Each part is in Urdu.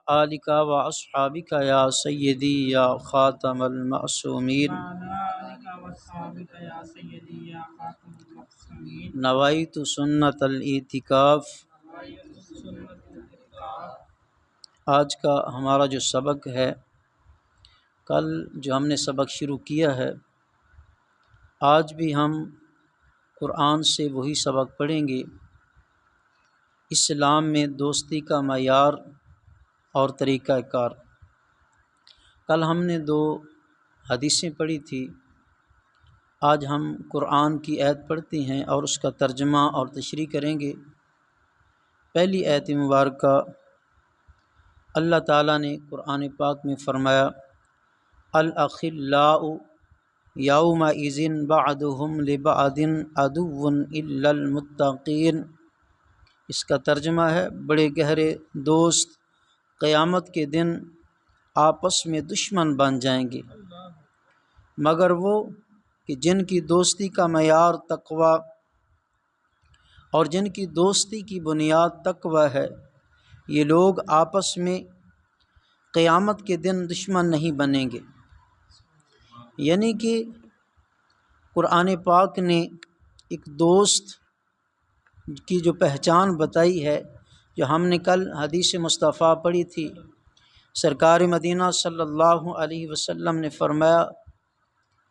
آلک و اصحابک یا سیدی یا خاتم المعصومین نویت سنت الاعتکاف۔ آج کا ہمارا جو سبق ہے، کل جو ہم نے سبق شروع کیا ہے، آج بھی ہم قرآن سے وہی سبق پڑھیں گے۔ اسلام میں دوستی کا معیار اور طریقہ کار۔ کل ہم نے 2 حدیثیں پڑھی تھی، آج ہم قرآن کی آیت پڑھتے ہیں اور اس کا ترجمہ اور تشریح کریں گے۔ پہلی آیت مبارکہ اللہ تعالیٰ نے قرآن پاک میں فرمایا الاخلاء یومئذ بعضهم لبعض عدو الا المتقین۔ اس کا ترجمہ ہے بڑے گہرے دوست قیامت کے دن آپس میں دشمن بن جائیں گے، مگر وہ کہ جن کی دوستی کا معیار تقوی اور جن کی دوستی کی بنیاد تقوی ہے، یہ لوگ آپس میں قیامت کے دن دشمن نہیں بنیں گے۔ یعنی کہ قرآن پاک نے ایک دوست کی جو پہچان بتائی ہے، جو ہم نے کل حدیث مصطفیٰ پڑھی تھی، سرکار مدینہ صلی اللہ علیہ وسلم نے فرمایا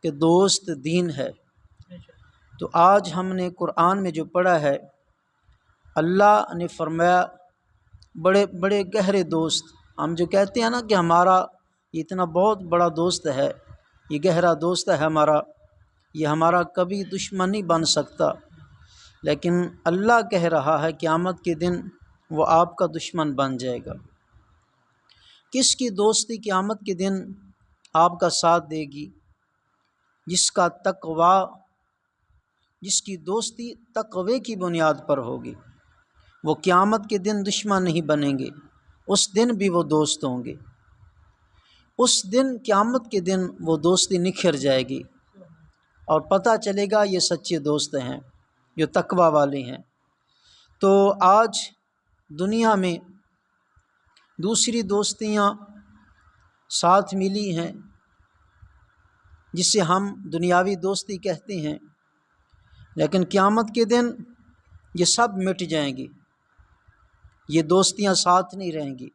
کہ دوست دین ہے۔ تو آج ہم نے قرآن میں جو پڑھا ہے، اللہ نے فرمایا بڑے بڑے گہرے دوست۔ ہم جو کہتے ہیں نا کہ ہمارا اتنا بہت بڑا دوست ہے، یہ گہرا دوست ہے ہمارا، یہ ہمارا کبھی دشمن نہیں بن سکتا، لیکن اللہ کہہ رہا ہے قیامت کے دن وہ آپ کا دشمن بن جائے گا۔ کس کی دوستی قیامت کے دن آپ کا ساتھ دے گی؟ جس کا تقوی، جس کی دوستی تقوی کی بنیاد پر ہوگی، وہ قیامت کے دن دشمن نہیں بنیں گے، اس دن بھی وہ دوست ہوں گے۔ اس دن قیامت کے دن وہ دوستی نکھر جائے گی اور پتہ چلے گا یہ سچے دوست ہیں، جو تقوی والے ہیں۔ تو آج دنیا میں دوسری دوستیاں ساتھ ملی ہیں، جسے ہم دنیاوی دوستی کہتے ہیں، لیکن قیامت کے دن یہ سب مٹ جائیں گی، یہ دوستیاں ساتھ نہیں رہیں گی۔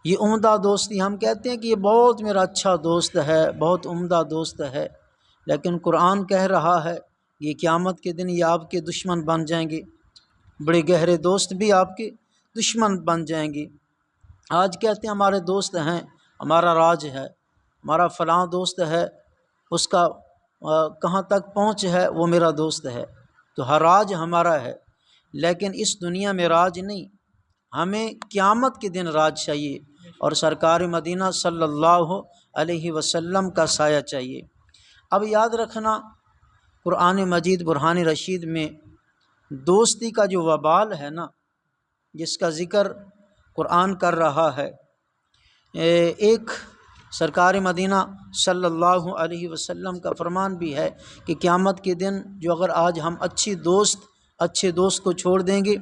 یہ عمدہ دوستی ہم کہتے ہیں کہ یہ بہت میرا اچھا دوست ہے، بہت عمدہ دوست ہے، لیکن قرآن کہہ رہا ہے یہ قیامت کے دن یہ آپ کے دشمن بن جائیں گے، بڑے گہرے دوست بھی آپ کے دشمن بن جائیں گے۔ آج کہتے ہیں ہمارے دوست ہیں، ہمارا راج ہے، ہمارا فلاں دوست ہے، اس کا کہاں تک پہنچ ہے وہ میرا دوست ہے، تو ہر راج ہمارا ہے، لیکن اس دنیا میں راج نہیں، ہمیں قیامت کے دن راج چاہیے اور سرکار مدینہ صلی اللہ علیہ وسلم کا سایہ چاہیے۔ اب یاد رکھنا، قرآن مجید برہان رشید میں دوستی کا جو وبال ہے نا، جس کا ذکر قرآن کر رہا ہے، ایک سرکار مدینہ صلی اللہ علیہ وسلم کا فرمان بھی ہے کہ قیامت کے دن جو اگر آج ہم اچھے دوست کو چھوڑ دیں گے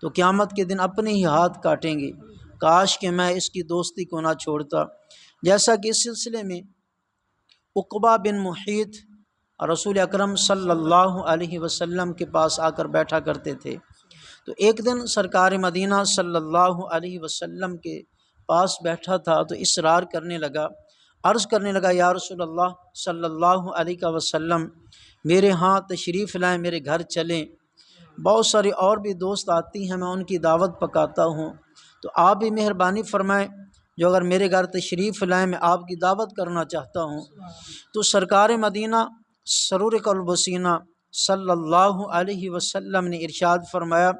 تو قیامت کے دن اپنے ہی ہاتھ کاٹیں گے، کاش کہ میں اس کی دوستی کو نہ چھوڑتا۔ جیسا کہ اس سلسلے میں عقبہ بن محیط رسول اکرم صلی اللہ علیہ وسلم کے پاس آ کر بیٹھا کرتے تھے، تو ایک دن سرکار مدینہ صلی اللہ علیہ وسلم کے پاس بیٹھا تھا تو اصرار کرنے لگا، عرض کرنے لگا یا رسول اللہ صلی اللہ علیہ وسلم، میرے ہاں تشریف لائیں، میرے گھر چلیں، بہت ساری اور بھی دوست آتی ہیں، میں ان کی دعوت پکاتا ہوں، تو آپ بھی مہربانی فرمائیں، جو اگر میرے گھر تشریف لائیں، میں آپ کی دعوت کرنا چاہتا ہوں۔ تو سرکار مدینہ سرور قلب و سینہ صلی اللہ علیہ وسلم نے ارشاد فرمایا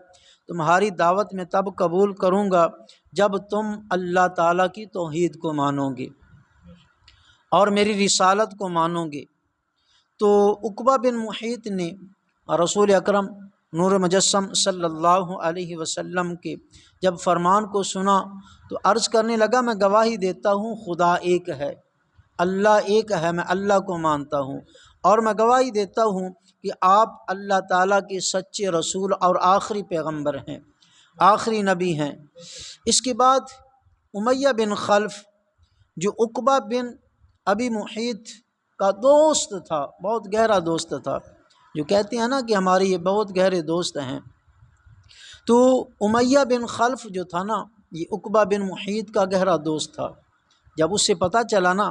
تمہاری دعوت میں تب قبول کروں گا جب تم اللہ تعالیٰ کی توحید کو مانو گے اور میری رسالت کو مانو گے۔ تو عقبہ بن محیط نے رسول اکرم نور مجسم صلی اللہ علیہ وسلم کے جب فرمان کو سنا تو عرض کرنے لگا میں گواہی دیتا ہوں خدا ایک ہے، اللہ ایک ہے، میں اللہ کو مانتا ہوں، اور میں گواہی دیتا ہوں کہ آپ اللہ تعالیٰ کے سچے رسول اور آخری پیغمبر ہیں، آخری نبی ہیں۔ اس کے بعد امیہ بن خلف جو عقبہ بن ابی معیط کا دوست تھا، بہت گہرا دوست تھا، جو کہتے ہیں نا کہ ہمارے یہ بہت گہرے دوست ہیں، تو امیہ بن خلف جو تھا نا یہ عقبہ بن معیط کا گہرا دوست تھا۔ جب اس سے پتہ چلا نا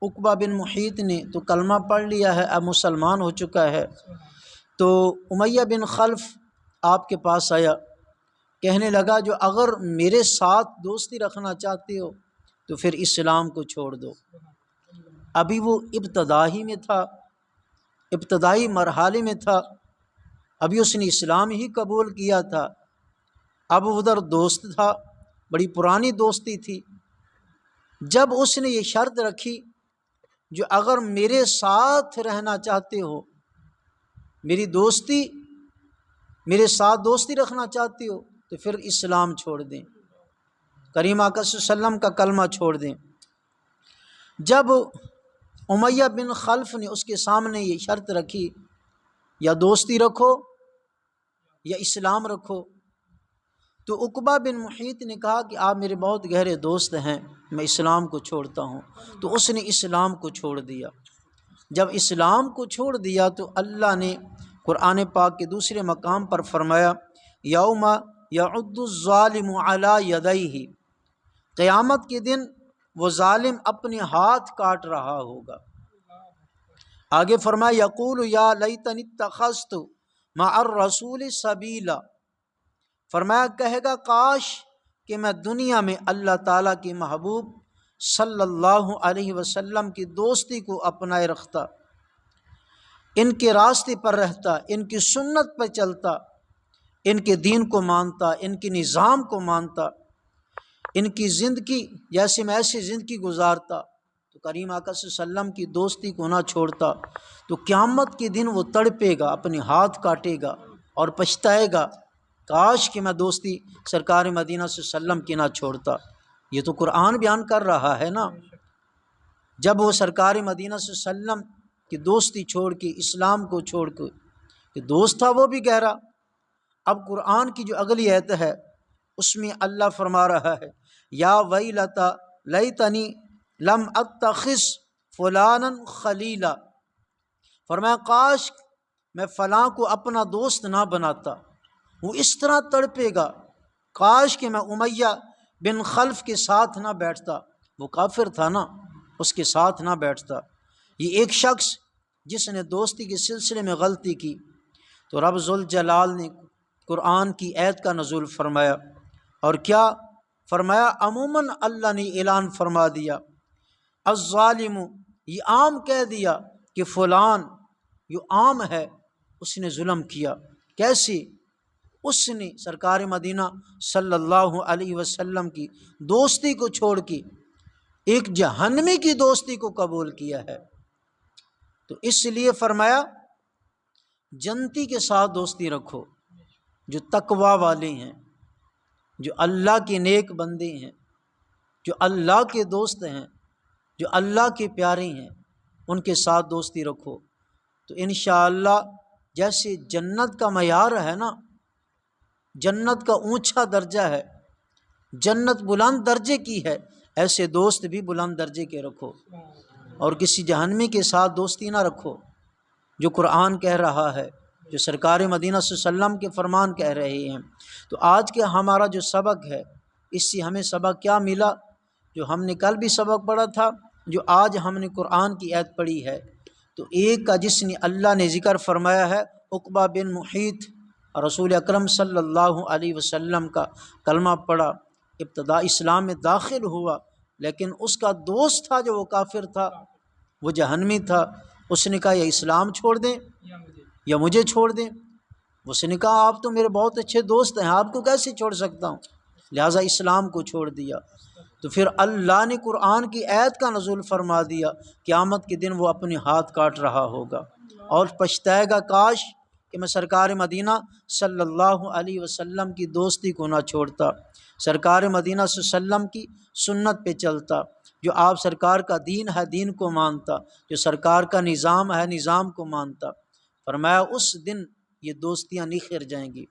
عقبہ بن معیط نے تو کلمہ پڑھ لیا ہے، اب مسلمان ہو چکا ہے، تو امیہ بن خلف آپ کے پاس آیا، کہنے لگا جو اگر میرے ساتھ دوستی رکھنا چاہتے ہو تو پھر اسلام کو چھوڑ دو۔ ابھی وہ ابتدائی میں تھا، ابتدائی مرحلے میں تھا، ابھی اس نے اسلام ہی قبول کیا تھا، اب ادھر دوست تھا، بڑی پرانی دوستی تھی۔ جب اس نے یہ شرط رکھی جو اگر میرے ساتھ رہنا چاہتے ہو، میری دوستی، میرے ساتھ دوستی رکھنا چاہتے ہو تو پھر اسلام چھوڑ دیں، کریم آقا صلی اللہ علیہ وسلم کا کلمہ چھوڑ دیں۔ جب امیہ بن خلف نے اس کے سامنے یہ شرط رکھی یا دوستی رکھو یا اسلام رکھو، تو عقبہ بن معیط نے کہا کہ آپ میرے بہت گہرے دوست ہیں، میں اسلام کو چھوڑتا ہوں، تو اس نے اسلام کو چھوڑ دیا۔ جب اسلام کو چھوڑ دیا تو اللہ نے قرآن پاک کے دوسرے مقام پر فرمایا یوم یعض الظالم علی یدیہ، قیامت کے دن وہ ظالم اپنے ہاتھ کاٹ رہا ہوگا۔ آگے فرمایا یقول یا لیتنی اتخذت مع الرسول سبیلا، فرمایا کہے گا کاش کہ میں دنیا میں اللہ تعالیٰ کے محبوب صلی اللہ علیہ وسلم کی دوستی کو اپنائے رکھتا، ان کے راستے پر رہتا، ان کی سنت پر چلتا، ان کے دین کو مانتا، ان کے نظام کو مانتا، ان کی زندگی جیسے میں ایسی زندگی گزارتا، تو کریم آقا صلی اللہ علیہ وسلم کی دوستی کو نہ چھوڑتا، تو قیامت کے دن وہ تڑپے گا، اپنے ہاتھ کاٹے گا اور پچھتائے گا کاش کہ میں دوستی سرکار مدینہ صلی اللہ علیہ وسلم کی نہ چھوڑتا۔ یہ تو قرآن بیان کر رہا ہے نا، جب وہ سرکار مدینہ صلی اللہ علیہ وسلم کی دوستی چھوڑ کے، اسلام کو چھوڑ کے، کہ دوست تھا وہ بھی گہرا۔ اب قرآن کی جو اگلی آیت ہے اس میں اللہ فرما رہا ہے یا ویلتا لیتنی لم اتخذ فلانا خلیلا، فرمایا کاش میں فلاں کو اپنا دوست نہ بناتا۔ وہ اس طرح تڑپے گا کاش کہ میں امیہ بن خلف کے ساتھ نہ بیٹھتا، وہ کافر تھا نا، اس کے ساتھ نہ بیٹھتا۔ یہ ایک شخص جس نے دوستی کے سلسلے میں غلطی کی تو رب ذوالجلال نے قرآن کی آیت کا نزول فرمایا، اور کیا فرمایا؟ عموماً اللہ نے اعلان فرما دیا الظالم، یہ عام کہہ دیا کہ فلان یہ عام ہے، اس نے ظلم کیا۔ کیسے؟ اس نے سرکار مدینہ صلی اللہ علیہ وسلم کی دوستی کو چھوڑ کے ایک جہنمی کی دوستی کو قبول کیا ہے۔ تو اس لیے فرمایا جنتی کے ساتھ دوستی رکھو جو تقوی والے ہیں، جو اللہ کے نیک بندے ہیں، جو اللہ کے دوست ہیں، جو اللہ کے پیارے ہیں، ان کے ساتھ دوستی رکھو تو انشاءاللہ جیسے جنت کا معیار ہے نا، جنت کا اونچا درجہ ہے، جنت بلند درجے کی ہے، ایسے دوست بھی بلند درجے کے رکھو، اور کسی جہنمی کے ساتھ دوستی نہ رکھو، جو قرآن کہہ رہا ہے، جو سرکار مدینہ صلی اللہ علیہ وسلم کے فرمان کہہ رہے ہیں۔ تو آج کے ہمارا جو سبق ہے اس سے ہمیں سبق کیا ملا؟ جو ہم نے کل بھی سبق پڑھا تھا، جو آج ہم نے قرآن کی آیت پڑھی ہے، تو ایک کا جس نے اللہ نے ذکر فرمایا ہے عقبہ بن معیط، رسول اکرم صلی اللہ علیہ وسلم کا کلمہ پڑھا، ابتدا اسلام میں داخل ہوا، لیکن اس کا دوست تھا جو وہ کافر تھا، وہ جہنمی تھا، اس نے کہا یا اسلام چھوڑ دیں یا مجھے چھوڑ دیں۔ اس نے کہا آپ تو میرے بہت اچھے دوست ہیں، آپ کو کیسے چھوڑ سکتا ہوں، لہٰذا اسلام کو چھوڑ دیا۔ تو پھر اللہ نے قرآن کی آیت کا نزول فرما دیا قیامت کے دن وہ اپنے ہاتھ کاٹ رہا ہوگا اور پچھتائے گا کاش کہ میں سرکار مدینہ صلی اللہ علیہ وسلم کی دوستی کو نہ چھوڑتا، سرکار مدینہ صلی اللہ علیہ وسلم کی سنت پہ چلتا، جو آپ سرکار کا دین ہے دین کو مانتا، جو سرکار کا نظام ہے نظام کو مانتا۔ فرمایا اس دن یہ دوستیاں نکھر جائیں گی۔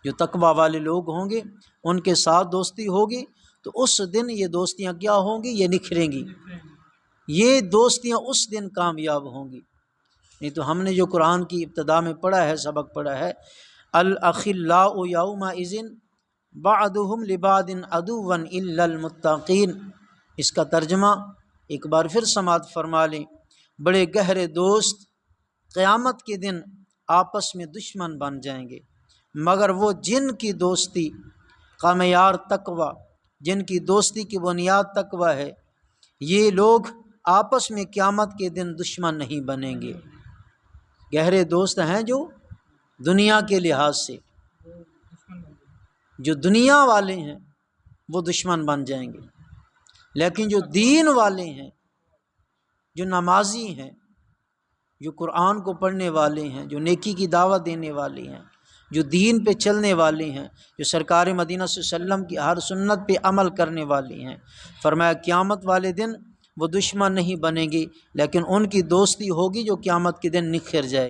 جو تقوی والے لوگ ہوں گے ان کے ساتھ دوستی ہوگی تو اس دن یہ دوستیاں کیا ہوں گی؟ یہ نکھریں گی، یہ دوستیاں اس دن کامیاب ہوں گی۔ نہیں تو ہم نے جو قرآن کی ابتدا میں پڑھا ہے، سبق پڑھا ہے، الاخلاء یومئذ بعضهم لبعض عدو الا المتقین، اس کا ترجمہ ایک بار پھر سماعت فرما لیں، بڑے گہرے دوست قیامت کے دن آپس میں دشمن بن جائیں گے، مگر وہ جن کی دوستی کا معیار تقوی، جن کی دوستی کی بنیاد تقوی ہے، یہ لوگ آپس میں قیامت کے دن دشمن نہیں بنیں گے۔ گہرے دوست ہیں جو دنیا کے لحاظ سے، جو دنیا والے ہیں وہ دشمن بن جائیں گے، لیکن جو دین والے ہیں، جو نمازی ہیں، جو قرآن کو پڑھنے والے ہیں، جو نیکی کی دعوت دینے والے ہیں، جو دین پہ چلنے والے ہیں، جو سرکار مدینہ صلی اللہ علیہ وسلم کی ہر سنت پہ عمل کرنے والے ہیں، فرمایا قیامت والے دن وہ دشمن نہیں بنیں گے، لیکن ان کی دوستی ہوگی جو قیامت کے دن نکھر جائے۔